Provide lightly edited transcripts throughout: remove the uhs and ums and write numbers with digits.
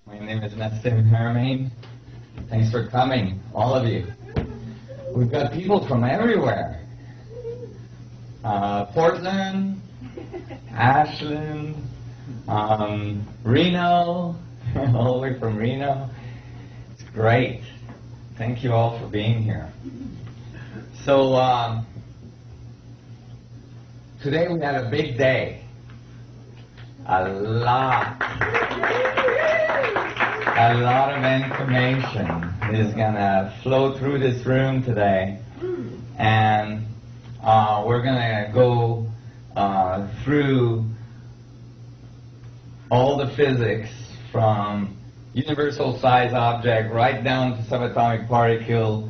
My name is Nassim Haramein. Thanks for coming, all of you. We've got people from everywhere. Portland, Ashland, Reno, all the way from Reno. It's great. Thank you all for being here. So, today we had a big day. A lot of information is gonna flow through this room today, and we're gonna go through all the physics from universal size object right down to subatomic particle,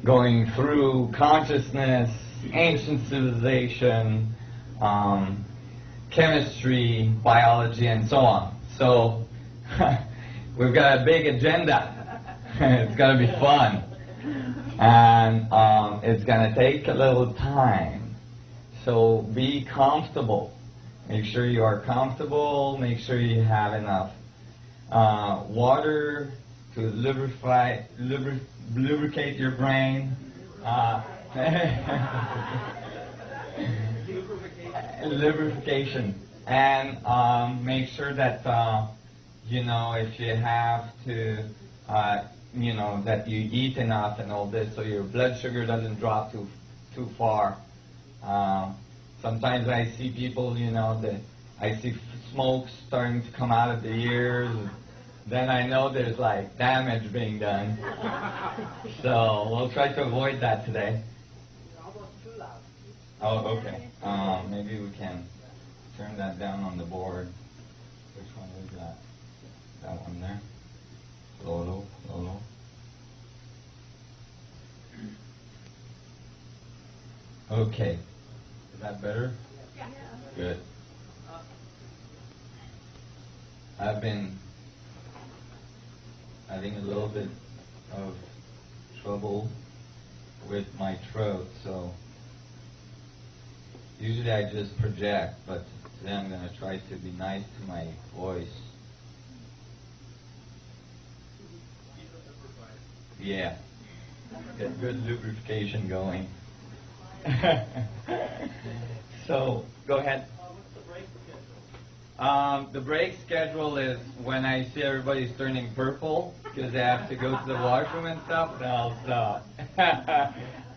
going through consciousness, ancient civilization, chemistry, biology, and so on. So we've got a big agenda. It's going to be fun. And it's going to take a little time. So be comfortable. Make sure you are comfortable. Make sure you have enough water to lubricate your brain. Lubrication, and make sure that if you have to that you eat enough and all this, so your blood sugar doesn't drop too far. Sometimes I see people, that I see smoke starting to come out of the ears. Then I know there's like damage being done. So we'll try to avoid that today. Oh, okay. Maybe we can turn that down on the board. Which one is that? That one there? Low. Okay. Is that better? Yeah. Good. I've been having a little bit of trouble with my throat, so usually I just project, but today I'm going to try to be nice to my voice. Yeah. Get good lubrication going. So, go ahead. What's the break schedule? The break schedule is when I see everybody's turning purple because they have to go to the washroom and stuff, then I'll stop.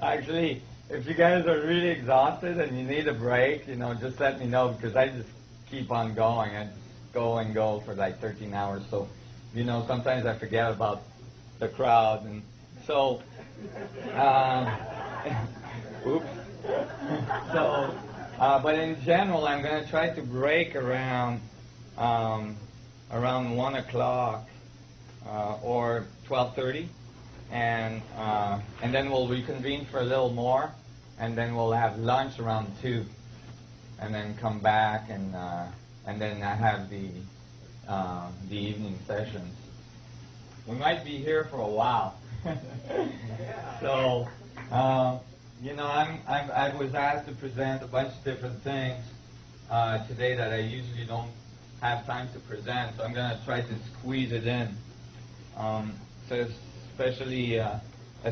Actually, if you guys are really exhausted and you need a break, just let me know, because I just keep on going. I just go and go for like 13 hours. So, sometimes I forget about the crowd. And so, oops. So, but in general, I'm going to try to break around 1 o'clock or 12:30. And then we'll reconvene for a little more, and then we'll have lunch around 2, and then come back, and then I have the evening sessions. We might be here for a while. So, I was asked to present a bunch of different things today that I usually don't have time to present, so I'm going to try to squeeze it in. So especially a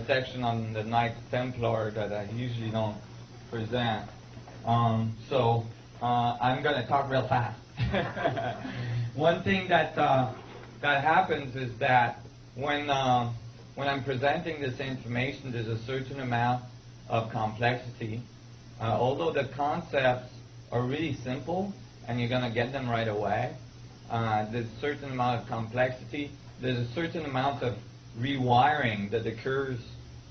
section on the Knights Templar that I usually don't present. So I'm going to talk real fast. One thing that happens is that when I'm presenting this information, there's a certain amount of complexity. Although the concepts are really simple and you're going to get them right away, there's a certain amount of complexity. There's a certain amount of rewiring that occurs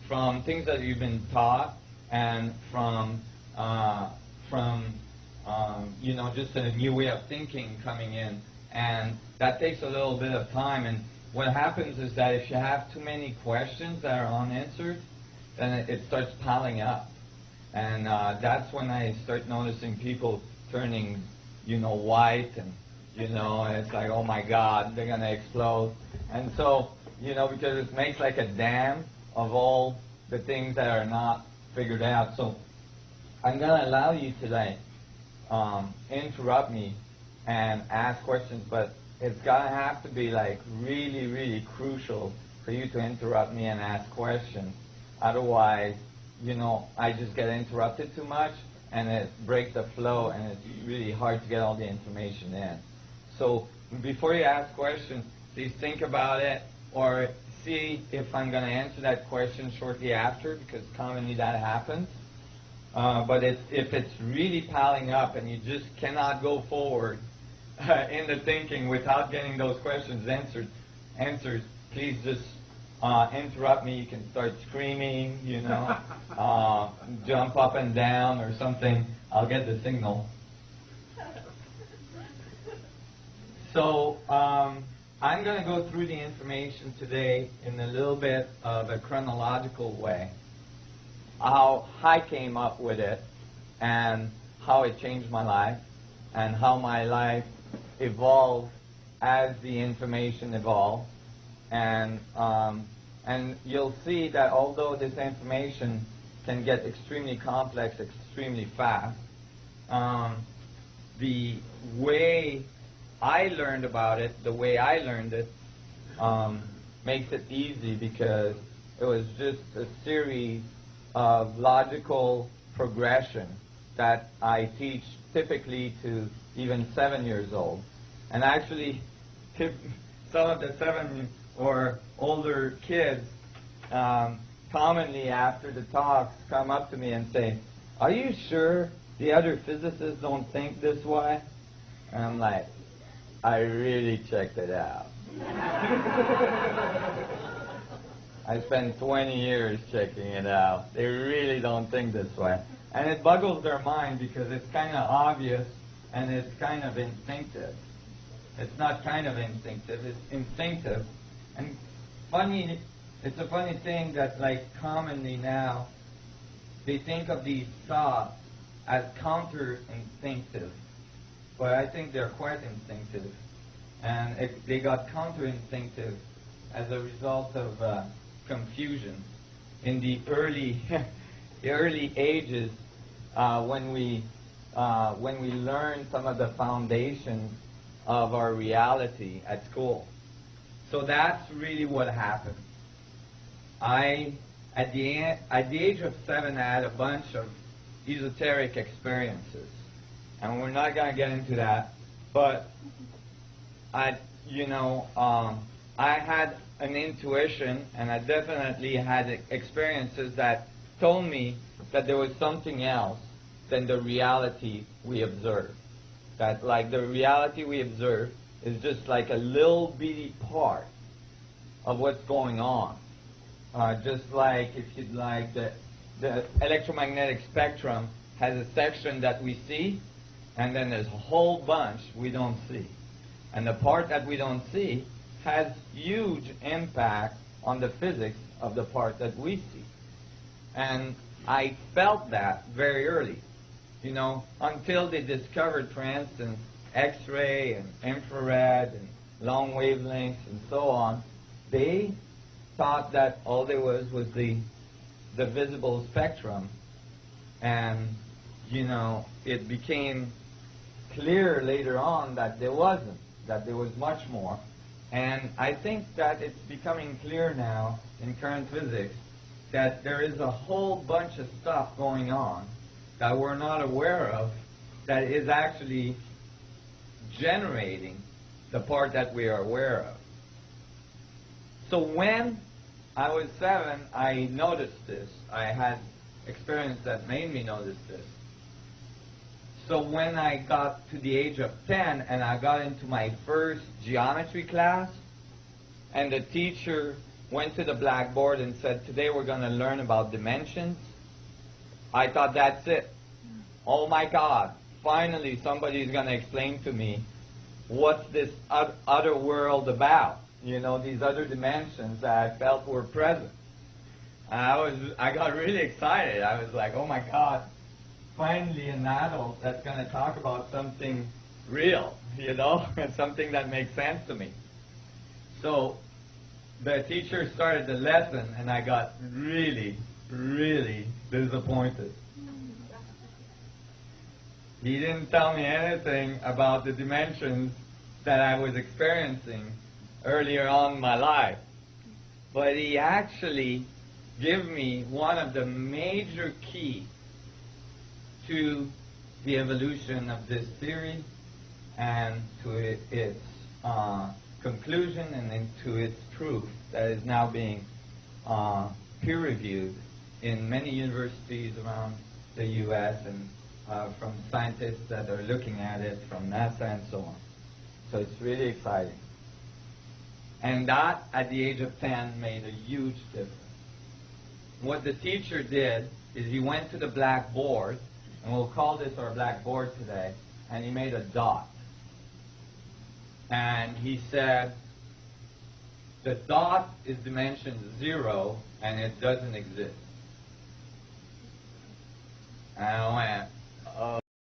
from things that you've been taught, and from just a new way of thinking coming in, and that takes a little bit of time. And what happens is that if you have too many questions that are unanswered, then it starts piling up, and that's when I start noticing people turning, white, and it's like, oh my God, they're gonna explode. And so, because it makes like a dam of all the things that are not figured out. So I'm gonna allow you today interrupt me and ask questions, but it's gonna have to be like really, really crucial for you to interrupt me and ask questions. Otherwise, you know, I just get interrupted too much and it breaks the flow and it's really hard to get all the information in. So before you ask questions, please think about it or see if I'm going to answer that question shortly after, because commonly that happens. But if it's really piling up and you just cannot go forward in the thinking without getting those questions answered, please just interrupt me. You can start screaming, you know, jump up and down or something. I'll get the signal. So I'm going to go through the information today in a little bit of a chronological way. How I came up with it and how it changed my life and how my life evolved as the information evolved. And you'll see that although this information can get extremely complex extremely fast, the way I learned about it, the way I learned it, makes it easy because it was just a series of logical progression that I teach typically to even 7 years old. And actually, some of the 7 or older kids commonly after the talks come up to me and say, "Are you sure the other physicists don't think this way?" And I'm like, I really checked it out. I spent 20 years checking it out. They really don't think this way. And it boggles their mind because it's kind of obvious and it's kind of instinctive. It's not kind of instinctive, it's instinctive. And funny, it's a funny thing that like commonly now, they think of these thoughts as counter-instinctive. But I think they're quite instinctive. And they got counter-instinctive as a result of confusion. In the early ages, when we learned some of the foundations of our reality at school. So that's really what happened. At the age of 7, I had a bunch of esoteric experiences. And we're not going to get into that, but I had an intuition, and I definitely had experiences that told me that there was something else than the reality we observe. That like the reality we observe is just like a little bitty part of what's going on. Just like if you'd like the electromagnetic spectrum has a section that we see, and then there's a whole bunch we don't see. And the part that we don't see has huge impact on the physics of the part that we see. And I felt that very early, you know, until they discovered, for instance, X-ray and infrared and long wavelengths and so on. They thought that all there was the visible spectrum. And, you know, it became clear later on that there wasn't, that there was much more. And I think that it's becoming clear now in current physics that there is a whole bunch of stuff going on that we're not aware of that is actually generating the part that we are aware of. So when I was 7, I noticed this. I had experience that made me notice this. So when I got to the age of 10 and I got into my first geometry class, and the teacher went to the blackboard and said, "Today we're going to learn about dimensions," I thought, that's it. Oh my God, finally somebody's going to explain to me what's this other world about. You know, these other dimensions that I felt were present. And I got really excited. I was like, oh my God, finally an adult that's going to talk about something real, you know, and something that makes sense to me. So the teacher started the lesson, and I got really, really disappointed. He didn't tell me anything about the dimensions that I was experiencing earlier on in my life. But he actually gave me one of the major keys to the evolution of this theory and to its conclusion and into its proof that is now being peer-reviewed in many universities around the U.S. and from scientists that are looking at it from NASA and so on. So it's really exciting. And that, at the age of 10, made a huge difference. What the teacher did is he went to the blackboard, and we'll call this our blackboard today, and he made a dot. And he said, the dot is dimension 0, and it doesn't exist. And I went,